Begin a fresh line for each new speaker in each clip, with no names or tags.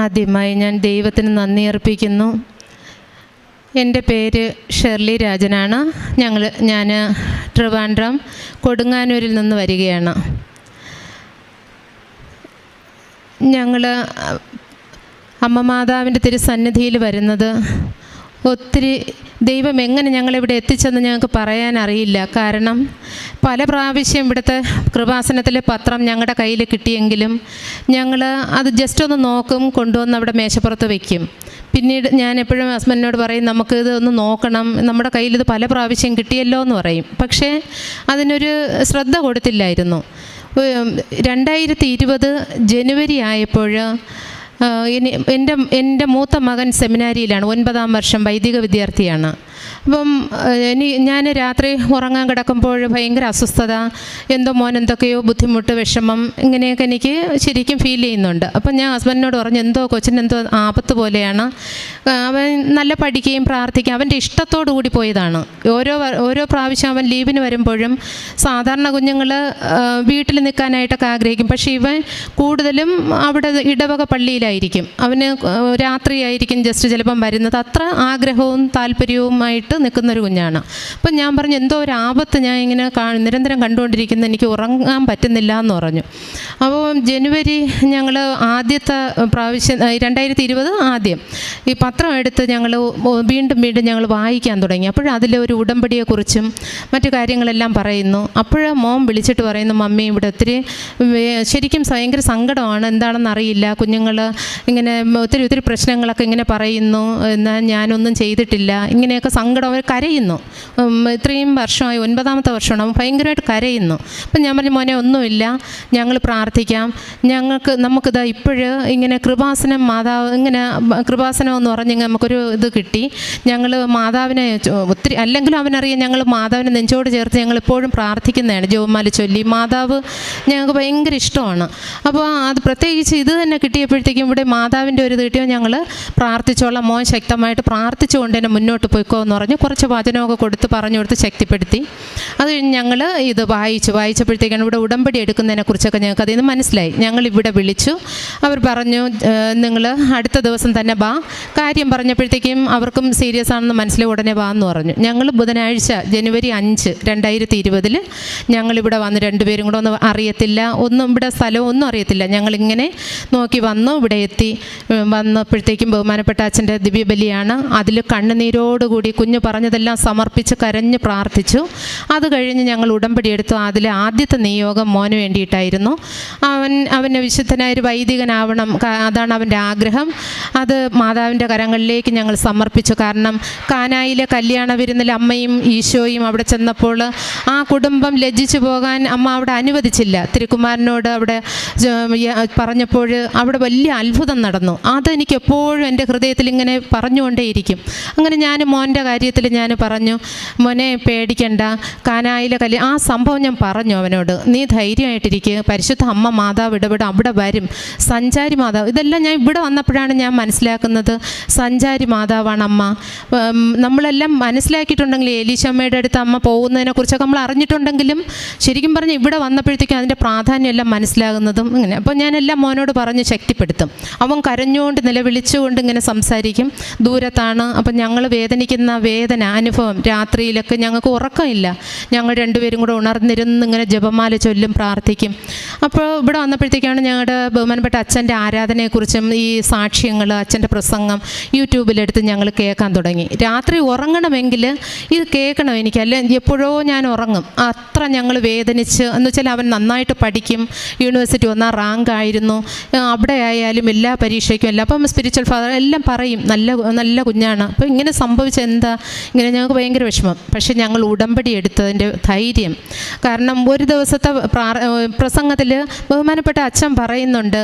ആദ്യമായി ഞാൻ ദൈവത്തിന് നന്ദി അർപ്പിക്കുന്നു. എൻ്റെ പേര് ഷെർലി രാജനാണ്. ഞാൻ ട്രിവാൻഡ്രം കൊടുങ്ങാനൂരിൽ നിന്ന് വരികയാണ്. ഞങ്ങൾ അമ്മ മാതാവിൻ്റെ തിരുസന്നിധിയിൽ വരുന്നത് ഒത്തിരി ദൈവം എങ്ങനെ ഞങ്ങളിവിടെ എത്തിച്ചെന്ന് ഞങ്ങൾക്ക് പറയാനറിയില്ല. കാരണം പല പ്രാവശ്യം ഇവിടുത്തെ കൃപാസനത്തിലെ പത്രം ഞങ്ങളുടെ കയ്യിൽ കിട്ടിയെങ്കിലും ഞങ്ങൾ അത് ജസ്റ്റ് ഒന്ന് നോക്കും, കൊണ്ടുവന്ന് അവിടെ മേശപ്പുറത്ത് വയ്ക്കും. പിന്നീട് ഞാൻ എപ്പോഴും ഹസ്ബൻഡിനോട് പറയും, നമുക്കിത് ഒന്ന് നോക്കണം, നമ്മുടെ കയ്യിൽ ഇത് പല പ്രാവശ്യം കിട്ടിയല്ലോ എന്ന് പറയും. പക്ഷേ അതിനൊരു ശ്രദ്ധ കൊടുത്തില്ലായിരുന്നു. 2020 ജനുവരി ആയപ്പോൾ എൻ്റെ മൂത്ത മകൻ സെമിനാരിയിലാണ്, 9ാം വർഷം വൈദിക വിദ്യാർത്ഥിയാണ്. അപ്പം ഞാൻ രാത്രി ഉറങ്ങാൻ കിടക്കുമ്പോൾ ഭയങ്കര അസ്വസ്ഥത, മോൻ എന്തൊക്കെയോ ബുദ്ധിമുട്ട്, വിഷമം, ഇങ്ങനെയൊക്കെ എനിക്ക് ശരിക്കും ഫീൽ ചെയ്യുന്നുണ്ട്. അപ്പം ഞാൻ ഹസ്ബൻഡിനോട് പറഞ്ഞു, കൊച്ചിനെന്തോ ആപത്ത് പോലെയാണ്. അവൻ നല്ല പഠിക്കുകയും പ്രാർത്ഥിക്കുകയും അവൻ്റെ ഇഷ്ടത്തോടു കൂടി പോയതാണ്. ഓരോ പ്രാവശ്യം അവൻ ലീവിന് വരുമ്പോഴും സാധാരണ കുഞ്ഞുങ്ങൾ വീട്ടിൽ നിൽക്കാനായിട്ടൊക്കെ ആഗ്രഹിക്കും. പക്ഷേ ഇവൻ കൂടുതലും അവിടെ ഇടവക പള്ളിയിലായിരിക്കും. അവന് രാത്രിയായിരിക്കും ജസ്റ്റ് ചിലപ്പം വരുന്നത്. അത്ര ആഗ്രഹവും താല്പര്യവുമായിട്ട് നിൽക്കുന്നൊരു കുഞ്ഞാണ്. അപ്പം ഞാൻ പറഞ്ഞു, എന്തോ ഒരു ആപത്ത് ഞാൻ ഇങ്ങനെ നിരന്തരം കണ്ടുകൊണ്ടിരിക്കുന്നു, എനിക്ക് ഉറങ്ങാൻ പറ്റുന്നില്ല എന്ന് പറഞ്ഞു. അപ്പോൾ ജനുവരി ഞങ്ങൾ ആദ്യത്തെ പ്രാവശ്യം 2020 ആദ്യം ഈ പത്രം എടുത്ത് ഞങ്ങൾ വീണ്ടും ഞങ്ങൾ വായിക്കാൻ തുടങ്ങി. അതിലൊരു ഉടമ്പടിയെക്കുറിച്ചും മറ്റു കാര്യങ്ങളെല്ലാം പറയുന്നു. മോൻ വിളിച്ചിട്ട് പറയുന്നു, മമ്മി ഇവിടെ ഒത്തിരി ശരിക്കും ഭയങ്കര സങ്കടമാണ്, എന്താണെന്ന് അറിയില്ല, കുഞ്ഞുങ്ങൾ ഇങ്ങനെ ഒത്തിരി പ്രശ്നങ്ങളൊക്കെ ഇങ്ങനെ പറയുന്നു, എന്നാൽ ഞാനൊന്നും ചെയ്തിട്ടില്ല, ഇങ്ങനെയൊക്കെ സങ്കടം. അവർ കരയുന്നു. ഇത്രയും വർഷമായി, 9ാമത്തെ വർഷമാണ്, അവൻ ഭയങ്കരമായിട്ട് കരയുന്നു. അപ്പം ഞാൻ പറഞ്ഞു, മോനെ ഒന്നുമില്ല, ഞങ്ങൾ പ്രാർത്ഥിക്കാം, നമുക്കിതാ ഇപ്പോഴ് ഇങ്ങനെ കൃപാസനം മാതാവ് ഇങ്ങനെ കൃപാസനം എന്ന് പറഞ്ഞ് നമുക്കൊരു ഇത് കിട്ടി. ഞങ്ങൾ മാതാവിനെ ഒത്തിരി അല്ലെങ്കിലും അവനറിയാം, ഞങ്ങൾ മാതാവിനെ നെഞ്ചോട് ചേർത്ത് ഞങ്ങൾ എപ്പോഴും പ്രാർത്ഥിക്കുന്നതാണ്, ജപമാല ചൊല്ലി. മാതാവ് ഞങ്ങൾക്ക് ഭയങ്കര ഇഷ്ടമാണ്. അപ്പോൾ അത് പ്രത്യേകിച്ച് ഇത് തന്നെ കിട്ടിയപ്പോഴത്തേക്കും ഇവിടെ മാതാവിൻ്റെ ഒരു ഇത് കിട്ടിയോ, ഞങ്ങൾ പ്രാർത്ഥിച്ചോളാം, മോൻ ശക്തമായിട്ട് പ്രാർത്ഥിച്ചുകൊണ്ട് തന്നെ മുന്നോട്ട് പോയിക്കോ എന്ന് പറഞ്ഞ് കുറച്ച് വചനമൊക്കെ പറഞ്ഞു കൊടുത്ത് ശക്തിപ്പെടുത്തി. അത് കഴിഞ്ഞ് ഞങ്ങൾ ഇത് വായിച്ചപ്പോഴത്തേക്കാണ് ഇവിടെ ഉടമ്പടി എടുക്കുന്നതിനെക്കുറിച്ചൊക്കെ ഞങ്ങൾക്ക് അതിൽ നിന്ന് മനസ്സിലായി. ഞങ്ങളിവിടെ വിളിച്ചു. അവർ പറഞ്ഞു, നിങ്ങൾ അടുത്ത ദിവസം തന്നെ വാ. കാര്യം പറഞ്ഞപ്പോഴത്തേക്കും അവർക്കും സീരിയസ് ആണെന്ന് മനസ്സിലായി. ഉടനെ വാ എന്ന് പറഞ്ഞു. ഞങ്ങൾ ബുധനാഴ്ച ജനുവരി 5, 2020 ഞങ്ങളിവിടെ വന്ന് രണ്ടുപേരും കൂടെ ഒന്നും അറിയത്തില്ല, ഇവിടെ സ്ഥലവും ഒന്നും അറിയത്തില്ല. ഞങ്ങളിങ്ങനെ നോക്കി വന്നു, ഇവിടെ എത്തി. വന്നപ്പോഴത്തേക്കും ബഹുമാനപ്പെട്ട അച്ഛൻ്റെ ദിവ്യബലിയാണ്. അതിൽ കണ്ണുനീരോടുകൂടി കുഞ്ഞ് പറഞ്ഞതെല്ലാം സമർപ്പിച്ച് കരഞ്ഞ് പ്രാർത്ഥിച്ചു. അത് കഴിഞ്ഞ് ഞങ്ങൾ ഉടമ്പടി എടുത്തു. അതിലെ ആദ്യത്തെ നിയോഗം മോന് വേണ്ടിയിട്ടായിരുന്നു. അവന് വിശുദ്ധനായൊരു വൈദികനാവണം, അതാണ് അവൻ്റെ ആഗ്രഹം. അത് മാതാവിൻ്റെ കരങ്ങളിലേക്ക് ഞങ്ങൾ സമർപ്പിച്ചു. കാരണം കാനായിലെ കല്യാണ വിരുന്നിൽ അമ്മയും ഈശോയും അവിടെ ചെന്നപ്പോൾ ആ കുടുംബം ലജ്ജിച്ചു പോകാൻ അമ്മ അവിടെ അനുവദിച്ചില്ല. തിരുക്കുമാരനോട് അവിടെ പറഞ്ഞപ്പോൾ അവിടെ വലിയ അത്ഭുതം നടന്നു. അതെനിക്ക് എപ്പോഴും എൻ്റെ ഹൃദയത്തിൽ ഇങ്ങനെ പറഞ്ഞുകൊണ്ടേയിരിക്കും. അങ്ങനെ ഞാൻ മോൻ്റെ കാര്യത്തിൽ ഞാൻ പറഞ്ഞു, മോനെ പേടിക്കണ്ട, കാനായിലെ ആ സംഭവം ഞാൻ പറഞ്ഞു അവനോട്, നീ ധൈര്യമായിട്ടിരിക്കുക, പരിശുദ്ധ അമ്മ മാതാവ് ഇടപെടും, അവിടെ വരും, സഞ്ചാരി മാതാവ്. ഇതെല്ലാം ഞാൻ ഇവിടെ വന്നപ്പോഴാണ് ഞാൻ മനസ്സിലാക്കുന്നത്, സഞ്ചാരി മാതാവാണ് അമ്മ. നമ്മളെല്ലാം മനസ്സിലാക്കിയിട്ടുണ്ടെങ്കിൽ എലീശമ്മയുടെ അടുത്ത് അമ്മ പോകുന്നതിനെക്കുറിച്ചൊക്കെ നമ്മൾ അറിഞ്ഞിട്ടുണ്ടെങ്കിലും ശരിക്കും പറഞ്ഞാൽ ഇവിടെ വന്നപ്പോഴത്തേക്കും അതിൻ്റെ പ്രാധാന്യം എല്ലാം മനസ്സിലാകുന്നതും ഇങ്ങനെ. അപ്പോൾ ഞാനെല്ലാം മോനോട് പറഞ്ഞ് ശക്തിപ്പെടുത്തും. അവൻ കരഞ്ഞുകൊണ്ട് നിലവിളിച്ചുകൊണ്ട് ഇങ്ങനെ സംസാരിക്കും. ദൂരത്താണ്. അപ്പം ഞങ്ങൾ വേദനിക്കുന്ന വേദന അനുഭവം, രാത്രിയിലൊക്കെ ഞങ്ങൾക്ക് ഉറക്കമില്ല. ഞങ്ങൾ രണ്ടുപേരും കൂടെ ഉണർന്നിരുന്ന് ഇങ്ങനെ ജപമാല ചൊല്ലും, പ്രാർത്ഥിക്കും. അപ്പോൾ ഇവിടെ വന്നപ്പോഴത്തേക്കാണ് ഞങ്ങളുടെ ബഹുമാനപ്പെട്ട അച്ഛൻ്റെ ആരാധനയെക്കുറിച്ചും ഈ സാക്ഷ്യങ്ങൾ, അച്ഛൻ്റെ പ്രസംഗം യൂട്യൂബിലെടുത്ത് ഞങ്ങൾ കേൾക്കാൻ തുടങ്ങി. രാത്രി ഉറങ്ങണമെങ്കിൽ ഇത് കേൾക്കണം എനിക്ക്, അല്ലെ എപ്പോഴോ ഞാൻ ഉറങ്ങും. അത്ര ഞങ്ങൾ വേദനിച്ച്, എന്ന് വെച്ചാൽ അവൻ നന്നായിട്ട് പഠിക്കും, യൂണിവേഴ്സിറ്റി 1ാം റാങ്ക് ആയിരുന്നു, അവിടെ ആയാലും എല്ലാ പരീക്ഷയ്ക്കും എല്ലാം. അപ്പം സ്പിരിച്വൽ ഫാദർ എല്ലാം പറയും, നല്ല കുഞ്ഞാണ്. അപ്പോൾ ഇങ്ങനെ സംഭവിച്ച എന്താ ഇങ്ങനെ ഞങ്ങൾക്ക് ഭയങ്കര വിഷമം. പക്ഷേ ഞങ്ങൾ ഉടമ്പടി എടുത്തതിൻ്റെ ധൈര്യം, കാരണം ഒരു ദിവസത്തെ പ്രസംഗത്തിൽ ബഹുമാനപ്പെട്ട അച്ഛൻ പറയുന്നുണ്ട്,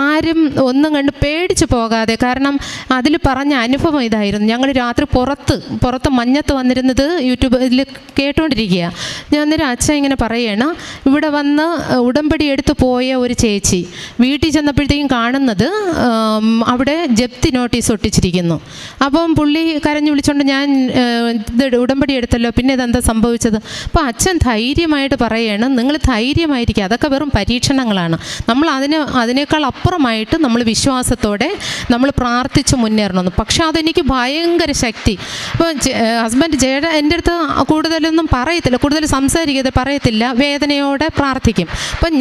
ആരും ഒന്നും കണ്ട് പേടിച്ച് പോകാതെ. കാരണം അതിൽ പറഞ്ഞ അനുഭവം ഇതായിരുന്നു. ഞങ്ങൾ രാത്രി പുറത്ത് മഞ്ഞത്ത് വന്നിരുന്നത് യൂട്യൂബിൽ കേട്ടുകൊണ്ടിരിക്കുക. ഞാൻ അന്നേരം അച്ഛൻ ഇങ്ങനെ പറയുകയാണ്, ഇവിടെ വന്ന് ഉടമ്പടി എടുത്ത് പോയ ഒരു ചേച്ചി വീട്ടിൽ ചെന്നപ്പോഴത്തേക്കും കാണുന്നത് അവിടെ ജപ്തി നോട്ടീസ് ഒട്ടിച്ചിരിക്കുന്നു. അപ്പം പുള്ളി കരഞ്ഞു വിളിച്ചുകൊണ്ട്, ഞാൻ ഇത് ഉടമ്പടി എടുത്തല്ലോ, പിന്നെ ഇതെന്താ സംഭവിച്ചത്? അപ്പോൾ അച്ഛൻ ധൈര്യമായിട്ട് പറയുകയാണ്, നിങ്ങൾ ധൈര്യമായിരിക്കുക, അതൊക്കെ വെറും പരീക്ഷണങ്ങളാണ്. നമ്മൾ അതിനേക്കാൾ അപ്പുറമായിട്ട് നമ്മൾ വിശ്വാസത്തോടെ നമ്മൾ പ്രാർത്ഥിച്ച് മുന്നേറണമെന്ന്. പക്ഷെ അതെനിക്ക് ഭയങ്കര ശക്തി. ഇപ്പോൾ ഹസ്ബൻഡ് എൻ്റെ അടുത്ത് കൂടുതലൊന്നും കൂടുതൽ പറയത്തില്ല, വേദനയോടെ പ്രാർത്ഥിക്കും. അപ്പം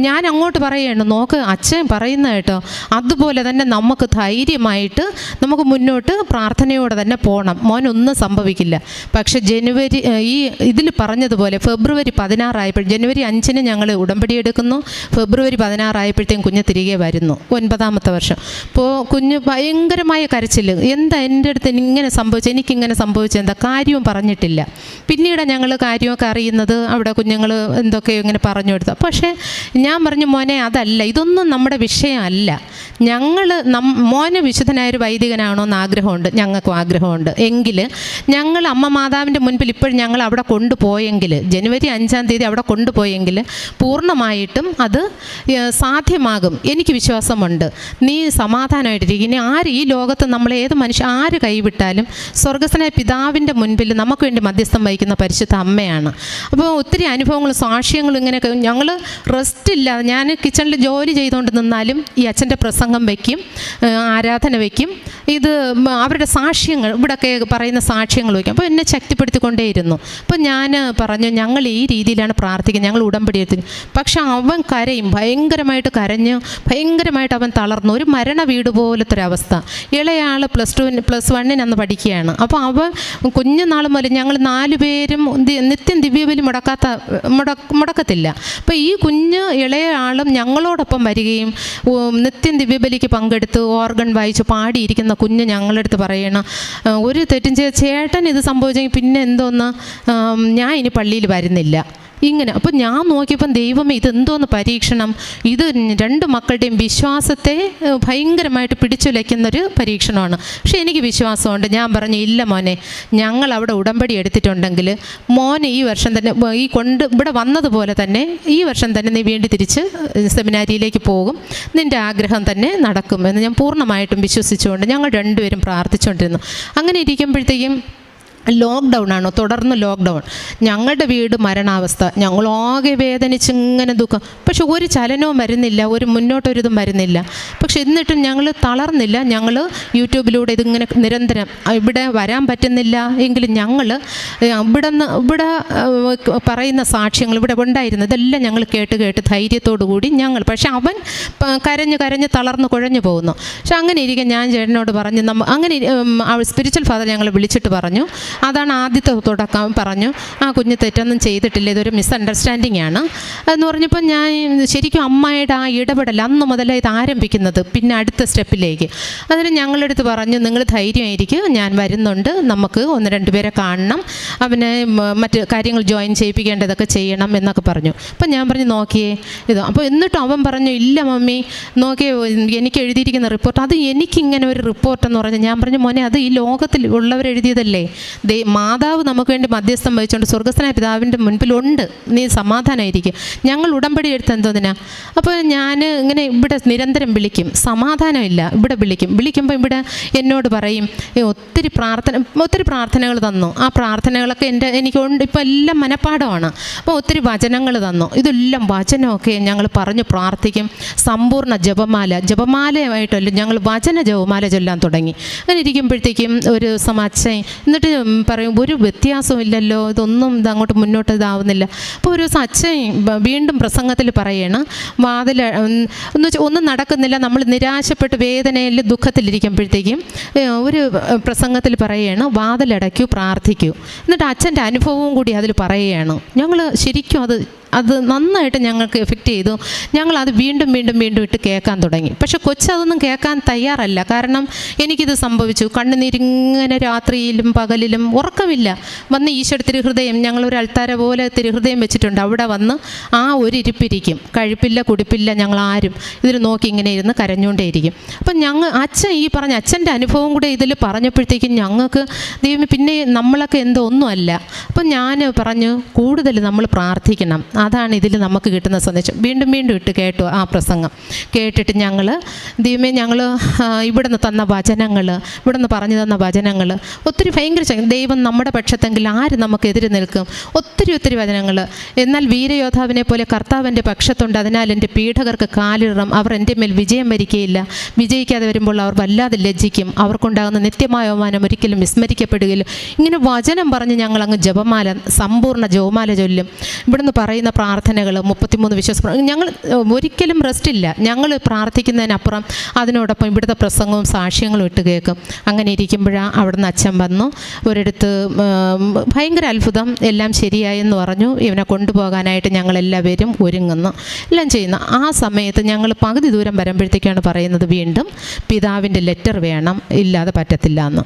ഞാൻ അങ്ങോട്ട് പറയുകയാണ്, നോക്ക് അച്ഛൻ പറയുന്ന കേട്ടോ, അതുപോലെ തന്നെ നമുക്ക് ധൈര്യമായിട്ട് നമുക്ക് മുന്നോട്ട് പ്രാർത്ഥനയോടെ തന്നെ പോകണം, മോനൊന്നും സംഭവിക്കില്ല. പക്ഷെ ഇതിൽ പറഞ്ഞതുപോലെ ഫെബ്രുവരി 16 ജനുവരി 5 ഞങ്ങൾ ഉടമ്പടി എടുക്കുന്നു. ഫെബ്രുവരി 16 കുഞ്ഞ് തിരികെ വരുന്നു, 9ാമത്തെ വർഷം. അപ്പോൾ കുഞ്ഞ് ഭയങ്കരമായ കരച്ചിൽ, എന്താ എൻ്റെ അടുത്ത് എനിക്കിങ്ങനെ സംഭവിച്ചത് എന്താ, കാര്യവും പറഞ്ഞിട്ടില്ല. പിന്നീട് ഞങ്ങൾ കാര്യമൊക്കെ അറിയുന്നത് അവിടെ കുഞ്ഞുങ്ങൾ എന്തൊക്കെയോ ഇങ്ങനെ പറഞ്ഞു കൊടുത്തു. പക്ഷേ ഞാൻ പറഞ്ഞു, മോനെ അതല്ല, ഇതൊന്നും നമ്മുടെ വിഷയമല്ല. മോനെ വിശുദ്ധനായൊരു വൈദികനാണോന്ന് ആഗ്രഹമുണ്ട്, ഞങ്ങൾക്കും ആഗ്രഹമുണ്ട്. എങ്കിൽ ഞങ്ങൾ അമ്മ മാതാവിൻ്റെ മുൻപിൽ ഇപ്പോഴും ഞങ്ങൾ അവിടെ കൊണ്ടുപോയെങ്കിൽ, ജനുവരി 5 അവിടെ കൊണ്ടുപോയെങ്കിൽ പൂർണ്ണമായിട്ടും അത് സാധ്യമാകും. എനിക്ക് വിശ്വാസമുണ്ട്. നീ സമാധാനമായിട്ടിരിക്കും. ഇനി ഈ ലോകത്ത് നമ്മൾ ഏത് ആര് കൈവിട്ടാലും സ്വർഗസ്ഥനായ പിതാവിൻ്റെ മുൻപിൽ നമുക്ക് വേണ്ടി മധ്യസ്ഥം വഹിക്കുന്ന പരിശുദ്ധ അമ്മയാണ്. അപ്പോൾ ഒത്തിരി അനുഭവങ്ങളും സാക്ഷ്യങ്ങളും ഇങ്ങനെയൊക്കെ. ഞങ്ങൾ റെസ്റ്റ് ഇല്ലാതെ, ഞാൻ കിച്ചണിൽ ജോലി ചെയ്തുകൊണ്ട് നിന്നാലും ഈ അച്ഛൻ്റെ പ്രസംഗം വയ്ക്കും, ആരാധന വയ്ക്കും. ഇത് അവരുടെ സാക്ഷ്യങ്ങൾ ഇവിടെയൊക്കെ പറയുന്ന സാക്ഷ്യങ്ങൾ വയ്ക്കും. അപ്പോൾ എന്നെ ശക്തിപ്പെടുത്തിക്കൊണ്ടേയിരുന്നു. അപ്പോൾ ഞാൻ പറഞ്ഞു, ഞങ്ങൾ ഈ രീതിയിലാണ് പ്രാർത്ഥിക്കുന്നത്, ഞങ്ങൾ ഉടമ്പടി എടുത്തു. പക്ഷെ അവൻ കരയും, ഭയങ്കരമായിട്ട് കരഞ്ഞ് ഭയങ്കരമായിട്ട് അവൻ തളർന്നു. ഒരു മരണ വീട് പോലത്തെ ഒരവസ്ഥ. ഇളയാൾ +1 അന്ന് പഠിക്കുകയാണ്. അപ്പോൾ അവൻ കുഞ്ഞുനാൾ മുതൽ ഞങ്ങൾ 4 പേരും നിത്യം ദിവ്യബലി മുടക്കത്തില്ല. അപ്പോൾ ഈ ഇളയ ആളും ഞങ്ങളോടൊപ്പം വരികയും നിത്യം ദിവ്യബലിക്ക് പങ്കെടുത്ത് ഓർഗൻ വായിച്ച് പാടിയിരിക്കുന്ന കുഞ്ഞ് ഞങ്ങളടുത്ത് പറയണം, ഒരു തെറ്റും ചേട്ടൻ ഇത് സംഭവിച്ചെങ്കിൽ പിന്നെ എന്തോന്ന്, ഞാൻ ഇനി പള്ളിയിൽ വരുന്നില്ല ഇങ്ങനെ. അപ്പം ഞാൻ നോക്കിയപ്പം ദൈവമേ, ഇതെന്തോന്ന് പരീക്ഷണം, ഇത് 2 മക്കളുടെയും വിശ്വാസത്തെ ഭയങ്കരമായിട്ട് പിടിച്ചുലയ്ക്കുന്നൊരു പരീക്ഷണമാണ്. പക്ഷേ എനിക്ക് വിശ്വാസമുണ്ട്. ഞാൻ പറഞ്ഞു, ഇല്ല മോനെ, ഞങ്ങൾ അവിടെ ഉടമ്പടി എടുത്തിട്ടുണ്ടെങ്കിൽ മോനെ ഈ വർഷം തന്നെ ഇവിടെ വന്നതുപോലെ തന്നെ ഈ വർഷം തന്നെ നീ വീണ്ടും തിരിച്ച് സെമിനാരിയിലേക്ക് പോകും, നിൻ്റെ ആഗ്രഹം തന്നെ നടക്കും എന്ന് ഞാൻ പൂർണ്ണമായിട്ടും വിശ്വസിച്ചുകൊണ്ട് ഞങ്ങൾ 2 പേരും പ്രാർത്ഥിച്ചുകൊണ്ടിരുന്നു. അങ്ങനെ ഇരിക്കുമ്പോഴത്തേക്കും ലോക്ക്ഡൗൺ തുടർന്ന് ലോക്ക്ഡൗൺ. ഞങ്ങളുടെ വീട് മരണാവസ്ഥ. ഞങ്ങളാകെ വേദനിച്ചിങ്ങനെ ദുഃഖം. പക്ഷെ ഒരു ചലനവും വരുന്നില്ല, മുന്നോട്ടൊരിതും വരുന്നില്ല. പക്ഷെ എന്നിട്ടും ഞങ്ങൾ തളർന്നില്ല. ഞങ്ങൾ യൂട്യൂബിലൂടെ ഇതിങ്ങനെ നിരന്തരം, ഇവിടെ വരാൻ പറ്റുന്നില്ല എങ്കിലും ഞങ്ങൾ ഇവിടെ പറയുന്ന സാക്ഷ്യങ്ങൾ ഇവിടെ ഉണ്ടായിരുന്നു, ഇതെല്ലാം ഞങ്ങൾ കേട്ട് ധൈര്യത്തോടു കൂടി ഞങ്ങൾ. പക്ഷെ അവൻ കരഞ്ഞ് തളർന്ന് കുഴഞ്ഞു പോകുന്നു. പക്ഷെ അങ്ങനെ ഇരിക്കാൻ ഞാൻ ചേട്ടനോട് പറഞ്ഞു, അങ്ങനെ സ്പിരിച്വൽ ഫാദർ ഞങ്ങൾ വിളിച്ചിട്ട് പറഞ്ഞു, അതാണ് ആദ്യത്തെ തുടക്കം. പറഞ്ഞു, ആ കുഞ്ഞ് തെറ്റൊന്നും ചെയ്തിട്ടില്ല, ഇതൊരു മിസ്അണ്ടർസ്റ്റാൻഡിങ് ആണ് എന്ന് പറഞ്ഞപ്പോൾ ഞാൻ ശരിക്കും അമ്മയുടെ ആ ഇടപെടൽ അന്ന് മുതലേ ഇത് ആരംഭിക്കുന്നത്, പിന്നെ അടുത്ത സ്റ്റെപ്പിലേക്ക്. അതിന് ഞങ്ങളടുത്ത് പറഞ്ഞു, നിങ്ങൾ ധൈര്യമായിരിക്കും, ഞാൻ വരുന്നുണ്ട്, നമുക്ക് 1-2 പേരെ കാണണം, അവനെ മറ്റ് കാര്യങ്ങൾ ജോയിൻ ചെയ്യിപ്പിക്കേണ്ടതൊക്കെ ചെയ്യണം എന്നൊക്കെ പറഞ്ഞു. അപ്പം ഞാൻ പറഞ്ഞു, നോക്കിയേ ഇത്. അപ്പോൾ എന്നിട്ടും അവൻ പറഞ്ഞു, ഇല്ല മമ്മി, നോക്കിയേ എനിക്ക് എഴുതിയിരിക്കുന്ന റിപ്പോർട്ട്, അത് എനിക്കിങ്ങനെ ഒരു റിപ്പോർട്ടെന്ന് പറഞ്ഞു. ഞാൻ പറഞ്ഞു, മോനെ, അത് ഈ ലോകത്തിൽ ഉള്ളവരെഴുതിയതല്ലേ, മാതാവ് നമുക്ക് വേണ്ടി മധ്യസ്ഥം വഹിച്ചുകൊണ്ട് സ്വർഗസ്ഥനായ പിതാവിൻ്റെ മുൻപിലുണ്ട്, നീ സമാധാനമായിരിക്കും. ഞങ്ങൾ ഉടമ്പടി എടുത്ത് എന്തോന്നിനാ. അപ്പോൾ ഞാൻ ഇങ്ങനെ ഇവിടെ നിരന്തരം വിളിക്കും, സമാധാനമില്ല. ഇവിടെ വിളിക്കുമ്പോൾ ഇവിടെ എന്നോട് പറയും, ഒത്തിരി പ്രാർത്ഥനകൾ തന്നു. ആ പ്രാർത്ഥനകളൊക്കെ എനിക്കുണ്ട്, ഇപ്പോൾ എല്ലാം മനപ്പാഠമാണ്. അപ്പോൾ ഒത്തിരി വചനങ്ങൾ തന്നു. ഇതെല്ലാം വചനമൊക്കെ ഞങ്ങൾ പറഞ്ഞു പ്രാർത്ഥിക്കും. സമ്പൂർണ്ണ ജപമാലയായിട്ടല്ല, ഞങ്ങൾ വചന ജപമാല ചൊല്ലാൻ തുടങ്ങി. അങ്ങനെ ഇരിക്കുമ്പോഴത്തേക്കും ഒരു അച്ഛൻ എന്നിട്ട് പറയും, ഒരു വ്യത്യാസവും ഇല്ലല്ലോ, ഇതൊന്നും അങ്ങോട്ട് മുന്നോട്ട് ഇതാവുന്നില്ല. അപ്പോൾ ഒരു അച്ഛൻ വീണ്ടും പ്രസംഗത്തിൽ പറയണ, ഒന്നും നടക്കുന്നില്ല, നമ്മൾ നിരാശപ്പെട്ട് വേദനയിൽ ദുഃഖത്തിലിരിക്കുമ്പോഴത്തേക്കും ഒരു പ്രസംഗത്തിൽ പറയുകയാണ്, വാതിലടയ്ക്കൂ, പ്രാർത്ഥിക്കൂ. എന്നിട്ട് അച്ഛൻ്റെ അനുഭവവും കൂടി അതിൽ പറയുകയാണ്. ഞങ്ങൾ ശരിക്കും അത് അത് നന്നായിട്ട് ഞങ്ങൾക്ക് എഫക്റ്റ് ചെയ്തു. ഞങ്ങളത് വീണ്ടും വീണ്ടും വീണ്ടും ഇട്ട് കേൾക്കാൻ തുടങ്ങി. പക്ഷെ കൊച്ചതൊന്നും കേൾക്കാൻ തയ്യാറല്ല. കാരണം എനിക്കിത് സംഭവിച്ചു. കണ്ണുനീരിങ്ങനെ രാത്രിയിലും പകലിലും ഉറക്കമില്ല. വന്ന് ഈശോയുടെ തിരുഹൃദയം, ഞങ്ങളൊരു അൾത്താര പോലെ തിരുഹൃദയം വെച്ചിട്ടുണ്ട്, അവിടെ വന്ന് ആ ഒരു ഇരിപ്പിരിക്കും. കഴിപ്പില്ല കുടിപ്പില്ല, ഞങ്ങളാരും ഇതിൽ നോക്കി ഇങ്ങനെ ഇരുന്ന് കരഞ്ഞുകൊണ്ടേയിരിക്കും. അപ്പം അച്ഛൻ ഈ പറഞ്ഞ അച്ഛൻ്റെ അനുഭവം കൂടെ ഇതിൽ പറഞ്ഞപ്പോഴത്തേക്കും ഞങ്ങൾക്ക് ദൈവമേ, പിന്നെ നമ്മളൊക്കെ എന്തോ ഒന്നുമല്ല. അപ്പം ഞാൻ പറഞ്ഞു, കൂടുതൽ നമ്മൾ പ്രാർത്ഥിക്കണം, അതാണ് ഇതിൽ നമുക്ക് കിട്ടുന്ന സന്ദേശം. വീണ്ടും വീണ്ടും ഇട്ട് കേട്ടു ആ പ്രസംഗം. കേട്ടിട്ട് ഞങ്ങൾ ദൈവമേ, ഞങ്ങൾ ഇവിടുന്ന് തന്ന വചനങ്ങൾ, ഇവിടുന്ന് പറഞ്ഞു തന്ന വചനങ്ങൾ ഒത്തിരി ഭയങ്കര ദൈവം നമ്മുടെ പക്ഷത്തെങ്കിൽ ആര് നമുക്കെതിരെ നിൽക്കും? ഒത്തിരി ഒത്തിരി വചനങ്ങൾ. എന്നാൽ വീരയോദ്ധാവിനെ പോലെ കർത്താവിൻ്റെ പക്ഷത്തുണ്ട്, അതിനാൽ എൻ്റെ പീഡകർക്ക് കാലിടണം, അവർ എൻ്റെ മേൽ വിജയം വരികയില്ല. വിജയിക്കാതെ വരുമ്പോൾ അവർ വല്ലാതെ ലജ്ജിക്കും, അവർക്കുണ്ടാകുന്ന നിത്യമായ അവമാനം ഒരിക്കലും വിസ്മരിക്കപ്പെടുകയില്ല. ഇങ്ങനെ വചനം പറഞ്ഞ് ഞങ്ങളങ്ങ് ജപമാല, സമ്പൂർണ്ണ ജപമാല ചൊല്ലും. ഇവിടുന്ന് പറയുന്ന പ്രാർത്ഥനകൾ 33 വിശ്വാസ, ഞങ്ങൾ ഒരിക്കലും റെസ്റ്റില്ല. ഞങ്ങൾ പ്രാർത്ഥിക്കുന്നതിനപ്പുറം അതിനോടൊപ്പം ഇവിടുത്തെ പ്രസംഗവും സാക്ഷ്യങ്ങളും ഇട്ട് കേൾക്കും. അങ്ങനെ ഇരിക്കുമ്പോഴാണ് അവിടുന്ന് അച്ഛൻ വന്നു. ഒരിടത്ത് ഭയങ്കര അത്ഭുതം, എല്ലാം ശരിയായെന്ന് പറഞ്ഞു. ഇവനെ കൊണ്ടുപോകാനായിട്ട് ഞങ്ങളെല്ലാവരും ഒരുങ്ങുന്നു, എല്ലാം ചെയ്യുന്നു. ആ സമയത്ത് ഞങ്ങൾ പകുതി ദൂരം വരുമ്പോഴത്തേക്കാണ് പറയുന്നത്, വീണ്ടും പിതാവിൻ്റെ ലെറ്റർ വേണം, ഇല്ലാതെ പറ്റത്തില്ല എന്ന്.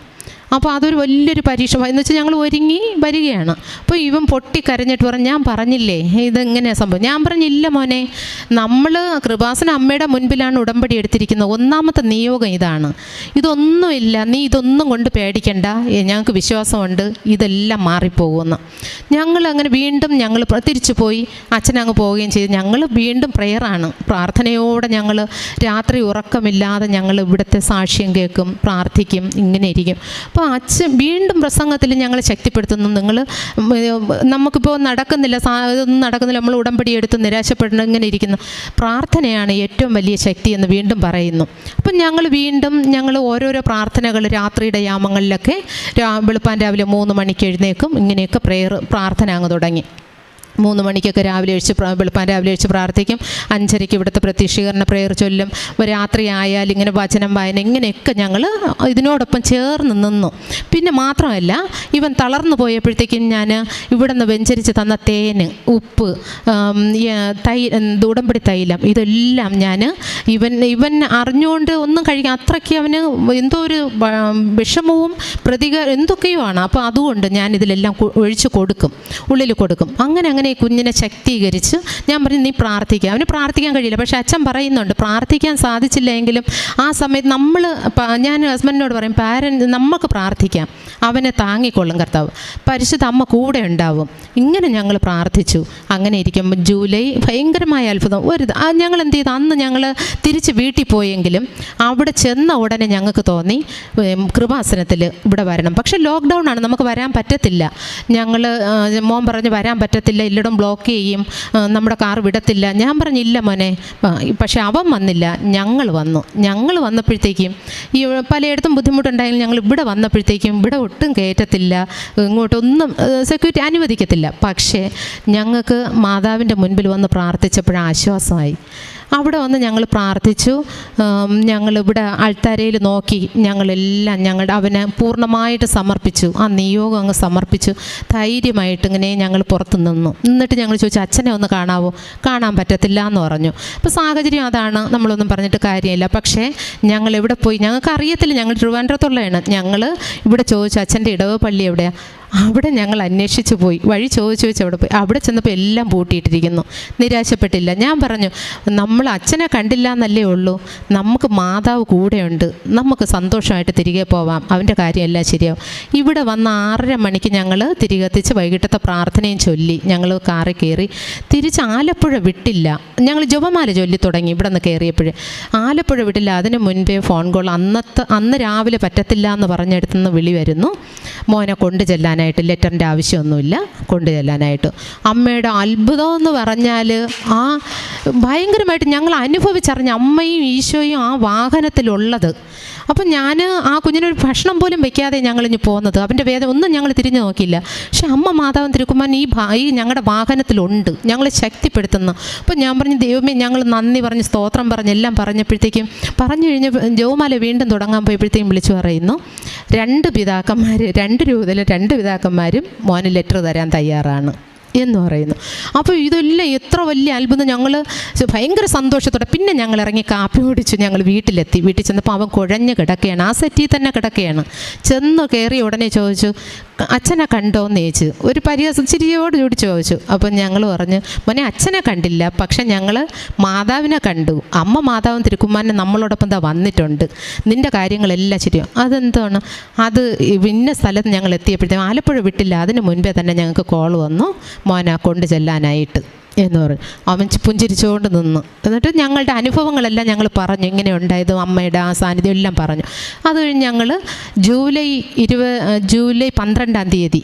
അപ്പോൾ അതൊരു വലിയൊരു പരീക്ഷ എന്ന് വെച്ചാൽ ഞങ്ങൾ ഒരുങ്ങി വരികയാണ്. അപ്പോൾ ഇവൻ പൊട്ടിക്കരഞ്ഞിട്ട് പറഞ്ഞു, ഞാൻ പറഞ്ഞില്ലേ ഇതെങ്ങനെയാണ് സംഭവം. ഞാൻ പറഞ്ഞില്ല മോനെ, നമ്മൾ കൃപാസന അമ്മയുടെ മുൻപിലാണ് ഉടമ്പടി എടുത്തിരിക്കുന്നത്, ഒന്നാമത്തെ നിയോഗം ഇതാണ്, ഇതൊന്നുമില്ല, നീ ഇതൊന്നും കൊണ്ട് പേടിക്കണ്ട, ഞങ്ങൾക്ക് വിശ്വാസമുണ്ട് ഇതെല്ലാം മാറിപ്പോകുമെന്ന്. ഞങ്ങളങ്ങനെ വീണ്ടും ഞങ്ങൾ തിരിച്ചു പോയി. അച്ഛനങ്ങ് പോവുകയും ചെയ്തു. ഞങ്ങൾ വീണ്ടും പ്രെയറാണ്, പ്രാർത്ഥനയോടെ ഞങ്ങൾ രാത്രി ഉറക്കമില്ലാതെ ഞങ്ങൾ ഇവിടുത്തെ സാക്ഷ്യം കേൾക്കും, പ്രാർത്ഥിക്കും, ഇങ്ങനെ ഇരിക്കും. അപ്പോൾ അച്ഛൻ വീണ്ടും പ്രസംഗത്തിൽ ഞങ്ങൾ ശക്തിപ്പെടുത്തുന്നു. നമുക്കിപ്പോൾ നടക്കുന്നില്ല, ഇതൊന്നും നടക്കുന്നില്ല, നമ്മൾ ഉടമ്പടി എടുത്ത് നിരാശപ്പെടണം, ഇങ്ങനെ ഇരിക്കുന്നു. പ്രാർത്ഥനയാണ് ഏറ്റവും വലിയ ശക്തി എന്ന് വീണ്ടും പറയുന്നു. അപ്പം ഞങ്ങൾ ഓരോരോ പ്രാർത്ഥനകൾ രാത്രിയുടെ യാമങ്ങളിലൊക്കെ വെളുപ്പാൻ രാവിലെ 3 മണിക്ക് എഴുന്നേക്കും. ഇങ്ങനെയൊക്കെ പ്രാർത്ഥന അങ്ങ് തുടങ്ങി. 3 മണിക്കൊക്കെ വെളുപ്പാൻ രാവിലെ എഴുച്ച് പ്രാർത്ഥിക്കും. 5:30 ഇവിടുത്തെ പ്രത്യക്ഷീകരണ പ്രെയർ ചൊല്ലും. രാത്രി ആയാൽ ഇങ്ങനെ വചനം വായന, ഇങ്ങനെയൊക്കെ ഞങ്ങൾ ഇതിനോടൊപ്പം ചേർന്ന് നിന്നു. പിന്നെ മാത്രമല്ല, ഇവൻ തളർന്നു പോയപ്പോഴത്തേക്കും ഞാൻ ഇവിടെ നിന്ന് വെഞ്ചരിച്ച് തന്ന തേന്, ഉപ്പ്, ഉടമ്പടി തൈലം, ഇതെല്ലാം ഞാൻ ഇവൻ അറിഞ്ഞുകൊണ്ട് ഒന്നും കഴിക്കാൻ, അത്രയ്ക്ക് അവന് എന്തോ ഒരു വിഷമവും എന്തൊക്കെയോ ആണ്. അപ്പോൾ അതുകൊണ്ട് ഞാൻ ഇതിലെല്ലാം ഒഴിച്ച് കൊടുക്കും, ഉള്ളിൽ കൊടുക്കും. അങ്ങനെ ഈ കുഞ്ഞിനെ ശക്തീകരിച്ച് ഞാൻ പറഞ്ഞു, നീ പ്രാർത്ഥിക്കുക. അവന് പ്രാർത്ഥിക്കാൻ കഴിയില്ല, പക്ഷേ അച്ഛൻ പറയുന്നുണ്ട് പ്രാർത്ഥിക്കാൻ സാധിച്ചില്ല എങ്കിലും ആ സമയത്ത് ഞാൻ ഹസ്ബൻഡിനോട് പറയും, നമുക്ക് പ്രാർത്ഥിക്കാം, അവനെ താങ്ങിക്കൊള്ളും കർത്താവ്, പരിശുദ്ധ അമ്മ കൂടെ ഉണ്ടാവും. ഇങ്ങനെ ഞങ്ങൾ പ്രാർത്ഥിച്ചു. അങ്ങനെ ഇരിക്കുമ്പോൾ ജൂലൈ ഭയങ്കരമായ അത്ഭുതം. ഞങ്ങൾ എന്ത് ചെയ്തു, അന്ന് ഞങ്ങൾ തിരിച്ച് വീട്ടിൽ പോയെങ്കിലും അവിടെ ചെന്ന ഉടനെ ഞങ്ങൾക്ക് തോന്നി കൃപാസനത്തിൽ ഇവിടെ വരണം. പക്ഷേ ലോക്ക്ഡൗൺ ആണ്, നമുക്ക് വരാൻ പറ്റത്തില്ല. മോൻ പറഞ്ഞ് വരാൻ പറ്റത്തില്ല, എല്ലായിടും ബ്ലോക്ക് ചെയ്യും, നമ്മുടെ കാർ വിടത്തില്ല. ഞാൻ പറഞ്ഞില്ല മോനെ, പക്ഷെ അവൻ വന്നില്ല, ഞങ്ങൾ വന്നപ്പോഴത്തേക്കും ഈ പലയിടത്തും ബുദ്ധിമുട്ടുണ്ടായെങ്കിലും ഞങ്ങൾ ഇവിടെ വന്നപ്പോഴത്തേക്കും ഇവിടെ ഒട്ടും കയറ്റത്തില്ല, ഇങ്ങോട്ടൊന്നും സെക്യൂരിറ്റി അനുവദിക്കത്തില്ല. പക്ഷേ ഞങ്ങൾക്ക് മാതാവിൻ്റെ മുൻപിൽ വന്ന് പ്രാർത്ഥിച്ചപ്പോഴാണ് ആശ്വാസമായി. അവിടെ വന്ന് ഞങ്ങൾ പ്രാർത്ഥിച്ചു. ഞങ്ങളിവിടെ അൾത്താരയിൽ നോക്കി ഞങ്ങളെല്ലാം അവനെ പൂർണ്ണമായിട്ട് സമർപ്പിച്ചു. ആ നിയോഗം അങ്ങ് സമർപ്പിച്ചു. ധൈര്യമായിട്ട് ഇങ്ങനെ ഞങ്ങൾ പുറത്ത് നിന്നിട്ട് ഞങ്ങൾ ചോദിച്ചു, അച്ഛനെ ഒന്ന് കാണാവോ? കാണാൻ പറ്റത്തില്ല എന്ന് പറഞ്ഞു. അപ്പോൾ സാഹചര്യം അതാണ്, നമ്മളൊന്നും പറഞ്ഞിട്ട് കാര്യമില്ല. പക്ഷേ ഞങ്ങൾ എവിടെ പോയി, ഞങ്ങൾക്ക് അറിയത്തില്ല, ഞങ്ങൾ ട്രിവാൻഡ്രത്തുള്ളതാണ്. ഞങ്ങൾ ഇവിടെ ചോദിച്ചു, അച്ഛൻ്റെ ഇടവ പള്ളി എവിടെയാണ്? അവിടെ ഞങ്ങൾ അന്വേഷിച്ച് പോയി, വഴി ചോദിച്ച് അവിടെ പോയി. അവിടെ ചെന്നപ്പോൾ എല്ലാം പൂട്ടിയിട്ടിരിക്കുന്നു. നിരാശപ്പെട്ടില്ല. ഞാൻ പറഞ്ഞു, നമ്മൾ അച്ഛനെ കണ്ടില്ല എന്നല്ലേ ഉള്ളൂ, നമുക്ക് മാതാവ് കൂടെയുണ്ട്, നമുക്ക് സന്തോഷമായിട്ട് തിരികെ പോവാം, അവൻ്റെ കാര്യം എല്ലാം ശരിയാവും. ഇവിടെ വന്ന് 6:30 മണിക്ക് ഞങ്ങൾ തിരികെത്തിച്ച് വൈകിട്ടത്തെ പ്രാർത്ഥനയും ചൊല്ലി ഞങ്ങൾ കാറിൽ കയറി. തിരിച്ച് ആലപ്പുഴ വിട്ടില്ല, ഞങ്ങൾ ജപമാല ചൊല്ലി തുടങ്ങി. ഇവിടെ നിന്ന് കയറിയപ്പോഴേ ആലപ്പുഴ വിട്ടില്ല. അതിന് മുൻപേ ഫോൺ കോൾ, അന്ന് രാവിലെ പറ്റത്തില്ല എന്ന് പറഞ്ഞെടുത്തുനിന്ന് വിളി വരുന്നു, മോനെ കൊണ്ടു ചെല്ലാനായിട്ട്, ലെറ്ററിൻ്റെ ആവശ്യമൊന്നുമില്ല, കൊണ്ടു ചെല്ലാനായിട്ട്. അമ്മയുടെ അത്ഭുതം എന്ന് പറഞ്ഞാൽ ഭയങ്കരമായിട്ട് ഞങ്ങൾ അനുഭവിച്ചറിഞ്ഞ അമ്മയും ഈശോയും ആ വാഹനത്തിലുള്ളത്. അപ്പം ഞാൻ ആ കുഞ്ഞിനൊരു ഭക്ഷണം പോലും വെക്കാതെ ഞങ്ങളിഞ്ഞ് പോകുന്നത്. അവൻ്റെ വേദന ഒന്നും ഞങ്ങൾ തിരിഞ്ഞു നോക്കിയില്ല. പക്ഷെ അമ്മ മാതാവും തിരുക്കുമാരൻ ഈ ഞങ്ങളുടെ വാഹനത്തിലുണ്ട്, ഞങ്ങളെ ശക്തിപ്പെടുത്തുന്നു. അപ്പം ഞാൻ പറഞ്ഞു, ദൈവമേ, ഞങ്ങൾ നന്ദി പറഞ്ഞ് സ്തോത്രം പറഞ്ഞ് എല്ലാം പറഞ്ഞപ്പോഴത്തേക്കും പറഞ്ഞു കഴിഞ്ഞ് ജോമാല വീണ്ടും തുടങ്ങാൻ പോയപ്പോഴത്തേക്കും വിളിച്ചു പറയുന്നു, 2 പിതാക്കന്മാരും മോന് ലെറ്റർ തരാൻ തയ്യാറാണ്. എന്ന് പറയുന്നു. അപ്പോൾ ഇതെല്ലാം എത്ര വലിയ അത്ഭുതം. ഞങ്ങൾ ഭയങ്കര സന്തോഷത്തോടെ പിന്നെ ഞങ്ങൾ ഇറങ്ങി കാപ്പി കുടിച്ചു. ഞങ്ങൾ വീട്ടിലെത്തി. വീട്ടിൽ ചെന്നപ്പോൾ അവൻ കുഴഞ്ഞ് കിടക്കുകയാണ്, ആ സെറ്റിൽ തന്നെ കിടക്കുകയാണ്. ചെന്ന് കയറി ഉടനെ ചോദിച്ചു, അച്ഛനെ കണ്ടോയെന്ന് ചോദിച്ചു. ഒരു ചിരിയോട് കൂടി ചോദിച്ചു. അപ്പം ഞങ്ങൾ പറഞ്ഞു, മോനെ അച്ഛനെ കണ്ടില്ല, പക്ഷെ ഞങ്ങൾ മാതാവിനെ കണ്ടു. അമ്മ മാതാവും തിരുക്കുമാരനും നമ്മളോടൊപ്പം എന്താ വന്നിട്ടുണ്ട്, നിൻ്റെ കാര്യങ്ങളെല്ലാം ശരിയോ. അതെന്താണ് അത്? ഇന്ന സ്ഥലത്ത് ഞങ്ങൾ എത്തിയപ്പോഴത്തേക്കും ആലപ്പുഴ വിട്ടില്ല, അതിന് മുൻപേ തന്നെ ഞങ്ങൾക്ക് കോൾ വന്നു മോനെ കൊണ്ട് ചെല്ലാനായിട്ട് എന്ന് പറഞ്ഞു. അവൻ പുഞ്ചിരിച്ചുകൊണ്ട് നിന്നു. എന്നിട്ട് ഞങ്ങളുടെ അനുഭവങ്ങളെല്ലാം ഞങ്ങൾ പറഞ്ഞു, ഇങ്ങനെ ഉണ്ടായതും അമ്മയുടെ ആ സാന്നിധ്യം എല്ലാം പറഞ്ഞു. അത് കഴിഞ്ഞ് ഞങ്ങൾ ജൂലൈ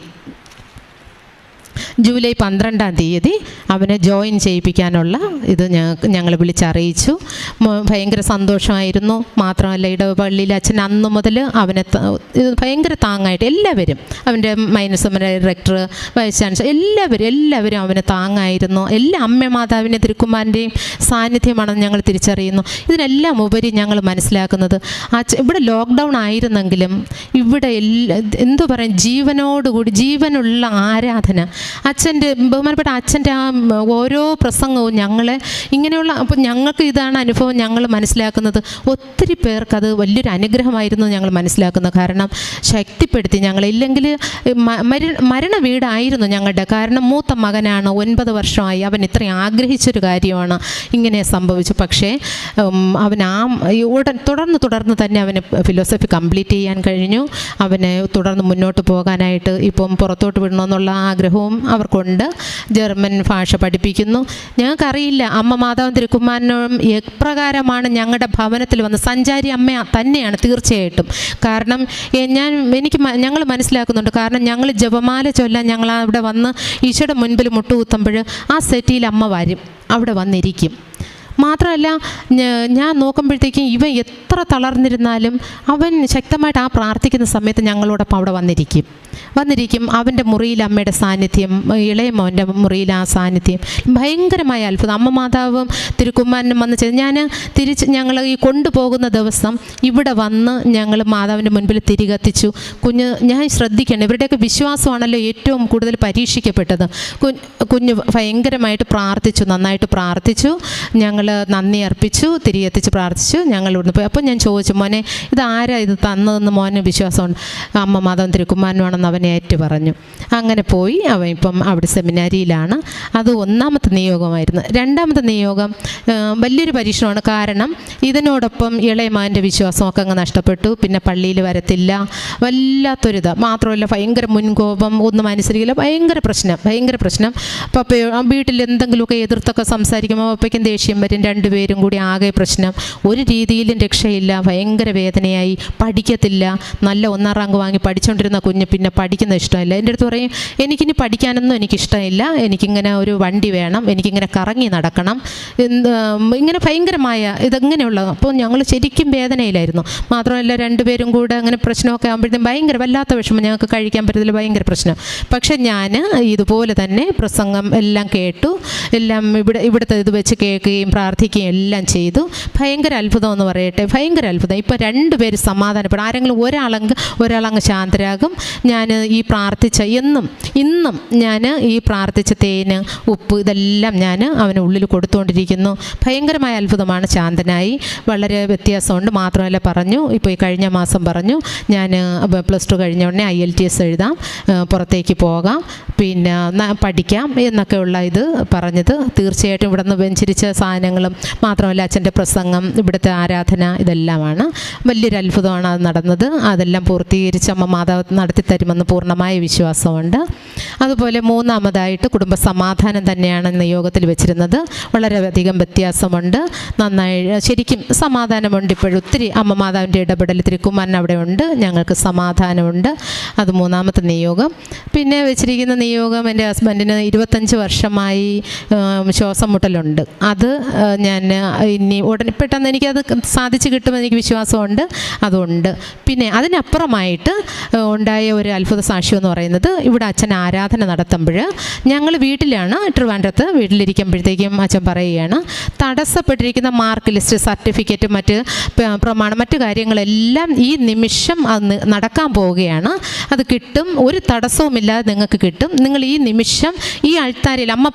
12 അവനെ ജോയിൻ ചെയ്യിപ്പിക്കാനുള്ള ഇത് ഞങ്ങൾ വിളിച്ചറിയിച്ചു. ഭയങ്കര സന്തോഷമായിരുന്നു. മാത്രമല്ല ഇടവപള്ളിയിലെ അച്ഛൻ അന്ന് മുതൽ അവനെ ഭയങ്കര താങ്ങായിട്ട് എല്ലാവരും, അവൻ്റെ മൈനസ് ഡയറക്ടർ, വൈസ് ചാൻസലർ, എല്ലാവരും അവന് താങ്ങായിരുന്നു. എല്ലാ അമ്മ മാതാവിൻ്റെ തിരുക്കുമാരൻ്റെയും സാന്നിധ്യമാണെന്ന് ഞങ്ങൾ തിരിച്ചറിയുന്നു. ഇതിനെല്ലാം ഉപരി ഞങ്ങൾ മനസ്സിലാക്കുന്നത് ഇവിടെ ലോക്ക്ഡൗൺ ആയിരുന്നെങ്കിലും ഇവിടെ എന്തോ പറയും, ജീവനുള്ള ആരാധന. അച്ഛൻ്റെ ബഹുമാനപ്പെട്ട അച്ഛൻ്റെ ആ ഓരോ പ്രസംഗവും ഞങ്ങളെ ഇങ്ങനെയുള്ള, അപ്പോൾ ഞങ്ങൾക്ക് ഇതാണ് അനുഭവം. ഞങ്ങൾ മനസ്സിലാക്കുന്നത് ഒത്തിരി പേർക്ക് അത് വലിയൊരു അനുഗ്രഹമായിരുന്നു ഞങ്ങൾ മനസ്സിലാക്കുന്നത്. കാരണം ശക്തിപ്പെടുത്തി ഞങ്ങൾ. ഇല്ലെങ്കിൽ മരണ വീടായിരുന്നു ഞങ്ങളുടെ. കാരണം മൂത്ത മകനാണ്, 9 വർഷമായി. അവൻ ഇത്രയും ആഗ്രഹിച്ചൊരു കാര്യമാണ്, ഇങ്ങനെ സംഭവിച്ചു. പക്ഷേ അവൻ തുടർന്ന് തന്നെ അവന് ഫിലോസഫി കംപ്ലീറ്റ് ചെയ്യാൻ കഴിഞ്ഞു. അവന് തുടർന്ന് മുന്നോട്ട് പോകാനായിട്ട് ഇപ്പം പുറത്തോട്ട് വിടണമെന്നുള്ള ആഗ്രഹവും അവർക്കുണ്ട്. ജർമ്മൻ ഭാഷ പഠിപ്പിക്കുന്നു. ഞങ്ങൾക്കറിയില്ല അമ്മ മാതാവും തിരുക്കുമാരനും എപ്രകാരമാണ് ഞങ്ങളുടെ ഭവനത്തിൽ വന്ന് സഞ്ചാരി അമ്മ തന്നെയാണ് തീർച്ചയായിട്ടും. കാരണം ഞങ്ങൾ മനസ്സിലാക്കുന്നുണ്ട്. കാരണം ഞങ്ങൾ ജപമാല ചൊല്ലാൻ ഞങ്ങൾ അവിടെ വന്ന് ഈശോയുടെ മുൻപിൽ മുട്ടുകുത്തുമ്പോൾ ആ സെറ്റിയിൽ അമ്മ വരും, അവിടെ വന്നിരിക്കും. മാത്രമല്ല ഞാൻ നോക്കുമ്പോഴത്തേക്കും ഇവൻ എത്ര തളർന്നിരുന്നാലും അവൻ ശക്തമായിട്ട് ആ പ്രാർത്ഥിക്കുന്ന സമയത്ത് ഞങ്ങളോടൊപ്പം അവിടെ വന്നിരിക്കും. അവൻ്റെ മുറിയിൽ അമ്മയുടെ സാന്നിധ്യം, ഇളയ മോൻ്റെ മുറിയിൽ ആ സാന്നിധ്യം ഭയങ്കരമായ അത്ഭുതം. അമ്മ മാതാവും തിരുക്കുമാരനും വന്ന് ഞങ്ങൾ ഈ കൊണ്ടുപോകുന്ന ദിവസം ഇവിടെ വന്ന് ഞങ്ങൾ മാതാവിൻ്റെ മുൻപിൽ തിരികത്തിച്ചു. ഞാൻ ശ്രദ്ധിക്കണം, ഇവരുടെയൊക്കെ വിശ്വാസമാണല്ലോ ഏറ്റവും കൂടുതൽ പരീക്ഷിക്കപ്പെട്ടത്. കുഞ്ഞ് ഭയങ്കരമായിട്ട് പ്രാർത്ഥിച്ചു, നന്നായിട്ട് പ്രാർത്ഥിച്ചു. ഞങ്ങൾ നന്ദി അർപ്പിച്ചു, തിരികെത്തിച്ച് പ്രാർത്ഥിച്ചു. ഞങ്ങൾ ഇവിടുന്ന് പോയി. അപ്പോൾ ഞാൻ ചോദിച്ചു, മോനെ ഇതാരാ ഇത് തന്നതെന്ന് മോന് വിശ്വാസമുണ്ട്? അമ്മ മാതാവും തിരുക്കുമാരനുമാണെന്ന് അവൻ ഏറ്റു പറഞ്ഞു. അങ്ങനെ പോയി. അവൻ ഇപ്പം അവിടെ സെമിനാരിയിലാണ്. അത് 1ാമത്തെ നിയോഗമായിരുന്നു. 2ാമത്തെ നിയോഗം വലിയൊരു പരീക്ഷണമാണ്. കാരണം ഇതിനോടൊപ്പം ഇളയമാൻ്റെ വിശ്വാസമൊക്കെ അങ്ങ് നഷ്ടപ്പെട്ടു. പിന്നെ പള്ളിയിൽ വരത്തില്ല, വല്ലാത്തൊരിത്. മാത്രമല്ല ഭയങ്കര മുൻകോപം, ഒന്നും അനുസരിക്കില്ല, ഭയങ്കര പ്രശ്നം. പപ്പയോ വീട്ടിൽ എന്തെങ്കിലുമൊക്കെ എതിർത്തൊക്കെ സംസാരിക്കുമ്പോൾ പപ്പയ്ക്കും ദേഷ്യം വരും. രണ്ടുപേരും കൂടി ആകെ പ്രശ്നം. ഒരു രീതിയിലും രക്ഷയില്ല. ഭയങ്കര വേദനയായി. പഠിക്കത്തില്ല. നല്ല 1ാം റാങ്ക് വാങ്ങി പഠിച്ചുകൊണ്ടിരുന്ന കുഞ്ഞ് പിന്നെ പഠിക്കുന്ന ഇഷ്ടമില്ല. എൻ്റെ അടുത്ത് പറയും, എനിക്കിനി പഠിക്കാനൊന്നും എനിക്കിഷ്ടമില്ല, എനിക്കിങ്ങനെ ഒരു വണ്ടി വേണം, എനിക്കിങ്ങനെ കറങ്ങി നടക്കണം, ഇങ്ങനെ ഭയങ്കരമായ ഇതെങ്ങനെയുള്ളത്. അപ്പോൾ ഞങ്ങൾ ശരിക്കും വേദനയിലായിരുന്നു. മാത്രമല്ല രണ്ടുപേരും കൂടെ അങ്ങനെ പ്രശ്നമൊക്കെ ആകുമ്പോഴത്തേക്കും ഭയങ്കര വല്ലാത്ത വിഷമം. ഞങ്ങൾക്ക് കഴിക്കാൻ പറ്റത്തില്ല, ഭയങ്കര പ്രശ്നം. പക്ഷെ ഞാൻ ഇതുപോലെ തന്നെ പ്രസംഗം എല്ലാം കേട്ടു, എല്ലാം ഇവിടുത്തെ ഇത് വെച്ച് കേൾക്കുകയും പ്രാർത്ഥിക്കുകയും എല്ലാം ചെയ്തു. ഭയങ്കര അത്ഭുതം എന്ന് പറയട്ടെ, ഭയങ്കര അത്ഭുതം. ഇപ്പോൾ 2 പേര് സമാധാനപ്പെടും. ആരെങ്കിലും ഒരാളങ്ങ് ശാന്തരാകും. ഞാൻ ഈ പ്രാർത്ഥിച്ച ഇന്നും ഞാൻ ഈ പ്രാർത്ഥിച്ച തേന്, ഉപ്പ്, ഇതെല്ലാം ഞാൻ അവന് ഉള്ളിൽ കൊടുത്തുകൊണ്ടിരിക്കുന്നു. ഭയങ്കരമായ അത്ഭുതമാണ്. ശാന്തനായി. വളരെ വ്യത്യാസമുണ്ട്. മാത്രമല്ല പറഞ്ഞു, ഇപ്പോൾ ഈ കഴിഞ്ഞ മാസം പറഞ്ഞു, ഞാൻ +2 കഴിഞ്ഞ ഉടനെ IELTS എഴുതാം, പുറത്തേക്ക് പോകാം, പിന്നെ പഠിക്കാം എന്നൊക്കെയുള്ള ഇത് പറഞ്ഞത്. തീർച്ചയായിട്ടും ഇവിടെ നിന്ന് വെഞ്ചരിച്ച സാധനങ്ങളും മാത്രമല്ല അച്ഛൻ്റെ പ്രസംഗം, ഇവിടുത്തെ ആരാധന, ഇതെല്ലാമാണ് വലിയൊരു അത്ഭുതമാണ് അത് നടന്നത്. അതെല്ലാം പൂർത്തീകരിച്ച് അമ്മ മാതാവ് നടത്തിത്തരുമെന്ന് പൂർണ്ണമായ വിശ്വാസമുണ്ട്. അതുപോലെ 3ാമതായിട്ട് കുടുംബ സമാധാനം തന്നെയാണ് നിയോഗത്തിൽ വെച്ചിരുന്നത്. വളരെയധികം വ്യത്യാസമുണ്ട്. നന്നായി ശരിക്കും സമാധാനമുണ്ട്. ഇപ്പോഴും ഒത്തിരി അമ്മ മാതാവിൻ്റെ ഇടപെടൽ തിരുക്കുമാരൻ അവിടെ ഉണ്ട്. ഞങ്ങൾക്ക് സമാധാനമുണ്ട്. അത് 3ാമത്തെ നിയോഗം. പിന്നെ വെച്ചിരിക്കുന്ന നിയോഗം, എൻ്റെ ഹസ്ബൻഡിന് 25 വർഷമായി ശ്വാസം മുട്ടലുണ്ട്. അത് ഞാൻ ഇനി ഉടനെ പെട്ടെന്ന് എനിക്കത് സാധിച്ചു കിട്ടുമെന്ന് എനിക്ക് വിശ്വാസമുണ്ട്. അതുകൊണ്ട് പിന്നെ അതിനപ്പുറമായിട്ട് ഉണ്ടായ ഒരു അത്ഭുത സാക്ഷ്യം എന്ന് പറയുന്നത്, ഇവിടെ അച്ഛൻ ആരാധന നടത്തുമ്പോൾ ഞങ്ങൾ വീട്ടിലാണ്, ട്രിവാൻഡ്രത്ത് വീട്ടിലിരിക്കുമ്പോഴത്തേക്കും അച്ഛൻ പറയുകയാണ്, തടസ്സപ്പെട്ടിരിക്കുന്ന മാർക്ക് ലിസ്റ്റ്, സർട്ടിഫിക്കറ്റ്, മറ്റ് പ്രമാണം, മറ്റു കാര്യങ്ങളെല്ലാം ഈ നിമിഷം അത് നടക്കാൻ പോവുകയാണ്. അത് കിട്ടും, ഒരു തടസ്സവുമില്ലാതെ നിങ്ങൾക്ക് കിട്ടും. നിങ്ങൾ ഈ നിമിഷം ഈ അൾത്താരയിൽ അമ്മ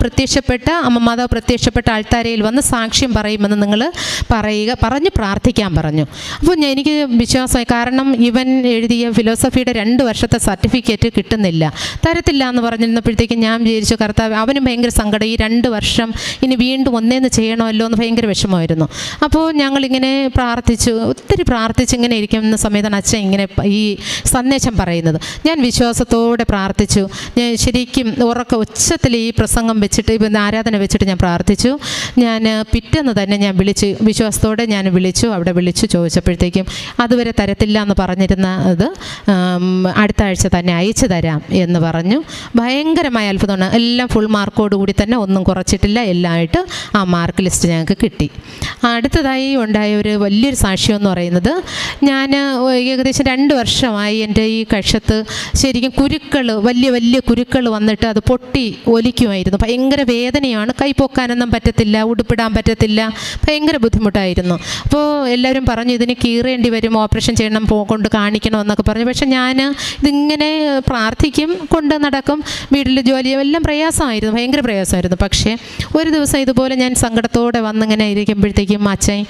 മാതാവ് പ്രത്യക്ഷപ്പെട്ട അൾത്താരയിൽ വന്ന് സാക്ഷ്യം പറയുമെന്ന് നിങ്ങൾ പറഞ്ഞ് പ്രാർത്ഥിക്കാൻ പറഞ്ഞു. അപ്പോൾ എനിക്ക് വിശ്വാസമായി. കാരണം ഇവൻ എഴുതിയ ഫിലോസഫിയുടെ 2 വർഷത്തെ സർട്ടിഫിക്കറ്റ് കിട്ടുന്നില്ല, തരത്തില്ല എന്ന് പറഞ്ഞിരുന്നപ്പോഴത്തേക്കും ഞാൻ വിചാരിച്ചു, കർത്താവ്, അവനും ഭയങ്കര സങ്കടം, ഈ 2 വർഷം ഇനി വീണ്ടും ഒന്നേന്ന് ചെയ്യണമല്ലോ എന്ന് ഭയങ്കര വിഷമമായിരുന്നു. അപ്പോൾ ഞങ്ങളിങ്ങനെ പ്രാർത്ഥിച്ചു, ഒത്തിരി പ്രാർത്ഥിച്ച് ഇങ്ങനെ ഇരിക്കുന്ന സമയത്താണ് അച്ഛൻ ഇങ്ങനെ ഈ സന്ദേശം പറയുന്നത്. ഞാൻ വിശ്വാസത്തോടെ പ്രാർത്ഥിച്ചു. ഞാൻ ശരിക്കും ഉച്ചത്തിൽ ഈ പ്രസംഗം വെച്ചിട്ട്, ആരാധന വെച്ചിട്ട് ഞാൻ പ്രാർത്ഥിച്ചു. ഞാൻ പിറ്റേന്ന് തന്നെ ഞാൻ വിശ്വാസത്തോടെ ഞാൻ അവിടെ വിളിച്ചു ചോദിച്ചപ്പോഴത്തേക്കും അതുവരെ തരത്തില്ല എന്ന് പറഞ്ഞിരുന്നത് അടുത്ത ആഴ്ച തന്നെ അയച്ചു തരാം എന്ന് പറഞ്ഞു. ഭയങ്കരമായ അത്ഭുതമാണ്. എല്ലാം ഫുൾ മാർക്കോട് കൂടി തന്നെ, ഒന്നും കുറച്ചിട്ടില്ല, എല്ലാമായിട്ട് ആ മാർക്ക് ലിസ്റ്റ് ഞങ്ങൾക്ക് കിട്ടി. അടുത്തതായി ഉണ്ടായ ഒരു വലിയൊരു സാക്ഷ്യം എന്ന് പറയുന്നത്, ഞാൻ ഏകദേശം 2 വർഷമായി എൻ്റെ ഈ കക്ഷത്ത് ശരിക്കും വലിയ വലിയ കുരുക്കൾ വന്നിട്ട് അത് പൊട്ടി ഒലിക്കുമായിരുന്നു. ഭയങ്കര വേദനയാണ്, കൈ പൊക്കാനൊന്നും പറ്റത്തില്ല, ഉടുപ്പിടാൻ പറ്റത്തില്ല, ഭയങ്കര ബുദ്ധിമുട്ടായിരുന്നു. അപ്പോൾ എല്ലാവരും പറഞ്ഞു ഇതിന് കീറേണ്ടി വരും, ഓപ്പറേഷൻ ചെയ്യണം, കൊണ്ട് കാണിക്കണമെന്നൊക്കെ പറഞ്ഞു. പക്ഷെ ഞാൻ ഇതിങ്ങനെ പ്രാർത്ഥിക്കും, കൊണ്ട് നടക്കും, വീട്ടിൽ ജോലി എല്ലാം പ്രയാസമായിരുന്നു, ഭയങ്കര പ്രയാസമായിരുന്നു. പക്ഷേ ഒരു ദിവസം ഇതുപോലെ ഞാൻ സങ്കടത്തോടെ വന്നിങ്ങനെ ഇരിക്കുമ്പോഴത്തേക്കും അച്ഛൻ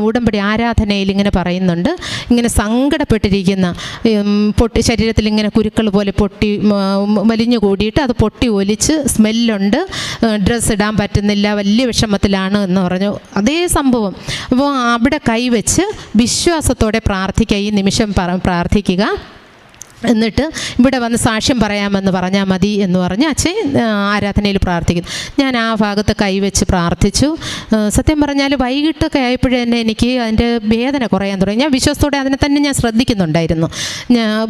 ഉടമ്പടി ആരാധനയിൽ ഇങ്ങനെ പറയുന്നുണ്ട്, ഇങ്ങനെ സങ്കടപ്പെട്ടിരിക്കുന്ന ശരീരത്തിൽ ഇങ്ങനെ കുരുക്കൾ പോലെ പൊട്ടി വലിഞ്ഞു കൂടിയിട്ട് അത് പൊട്ടി ഒലിച്ച് സ്മെല്ലുണ്ട്, ഡ്രസ്സ് ഇടാൻ പറ്റുന്നില്ല, വലിയ വിഷമത്തിലാണ് എന്ന് പറഞ്ഞു. അതേ സംഭവം. അപ്പോൾ അവിടെ കൈവച്ച് വിശ്വാസത്തോടെ പ്രാർത്ഥിക്കുക, ഈ നിമിഷം പ്രാർത്ഥിക്കുക, എന്നിട്ട് ഇവിടെ വന്ന് സാക്ഷ്യം പറയാമെന്ന് പറഞ്ഞാൽ മതി എന്ന് പറഞ്ഞ് അച്ഛൻ ആരാധനയിൽ പ്രാർത്ഥിക്കുന്നു. ഞാൻ ആ ഭാഗത്ത് കൈവച്ച് പ്രാർത്ഥിച്ചു. സത്യം പറഞ്ഞാൽ വൈകിട്ടൊക്കെ ആയപ്പോഴേ തന്നെ എനിക്ക് അതിൻ്റെ വേദന കുറയാൻ തുടങ്ങി. ഞാൻ വിശ്വാസത്തോടെ അതിനെ തന്നെ ഞാൻ ശ്രദ്ധിക്കുന്നുണ്ടായിരുന്നു.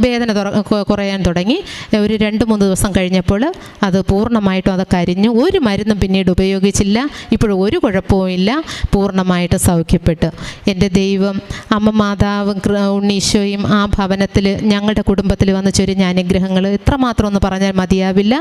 വേദന കുറയാൻ തുടങ്ങി. ഒരു 2-3 ദിവസം കഴിഞ്ഞപ്പോൾ അത് പൂർണ്ണമായിട്ടും അത് കരിഞ്ഞു. ഒരു മരുന്നും പിന്നീട് ഉപയോഗിച്ചില്ല. ഇപ്പോഴും ഒരു കുഴപ്പവുമില്ല, പൂർണ്ണമായിട്ട് സൗഖ്യപ്പെട്ടു. എൻ്റെ ദൈവം, അമ്മ മാതാവും ഉണ്ണീശോയും ആ ഭവനത്തിൽ ഞങ്ങളുടെ കുടുംബത്തിൽ വന്ന് ചൊരിഞ്ഞ അനുഗ്രഹങ്ങൾ എത്രമാത്രം എന്ന് പറഞ്ഞാൽ മതിയാവില്ല.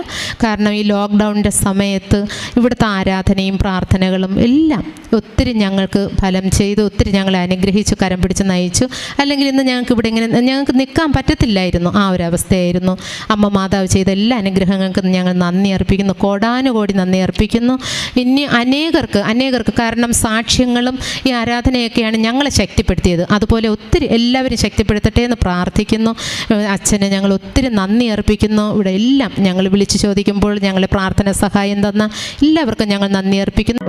കാരണം ഈ ലോക്ക്ഡൗണിൻ്റെ സമയത്ത് ഇവിടുത്തെ ആരാധനയും പ്രാർത്ഥനകളും എല്ലാം ഒത്തിരി ഞങ്ങൾക്ക് ഫലം ചെയ്ത്, ഒത്തിരി ഞങ്ങളെ അനുഗ്രഹിച്ചു, കരം പിടിച്ച് നയിച്ചു. അല്ലെങ്കിൽ ഇന്ന് ഞങ്ങൾക്ക് നിൽക്കാൻ പറ്റത്തില്ലായിരുന്നു, ആ ഒരു അവസ്ഥയായിരുന്നു. അമ്മ മാതാവ് ചെയ്ത എല്ലാ അനുഗ്രഹങ്ങൾക്കും ഞങ്ങൾ നന്ദി അർപ്പിക്കുന്നു, കോടാനുകോടി നന്ദി അർപ്പിക്കുന്നു. ഇനി അനേകർക്ക് കാരണം സാക്ഷ്യങ്ങളും ഈ ആരാധനയൊക്കെയാണ് ഞങ്ങളെ ശക്തിപ്പെടുത്തിയത്. അതുപോലെ ഒത്തിരി എല്ലാവരും ശക്തിപ്പെടുത്തട്ടെ എന്ന് പ്രാർത്ഥിക്കുന്നു. അച്ഛന് ഞങ്ങൾ ഒത്തിരി നന്ദി അർപ്പിക്കുന്നു. ഇവിടെ എല്ലാം ഞങ്ങൾ വിളിച്ചു ചോദിക്കുമ്പോൾ ഞങ്ങളെ പ്രാർത്ഥന സഹായം തന്ന എല്ലാവർക്കും ഞങ്ങൾ നന്ദി അർപ്പിക്കുന്നു.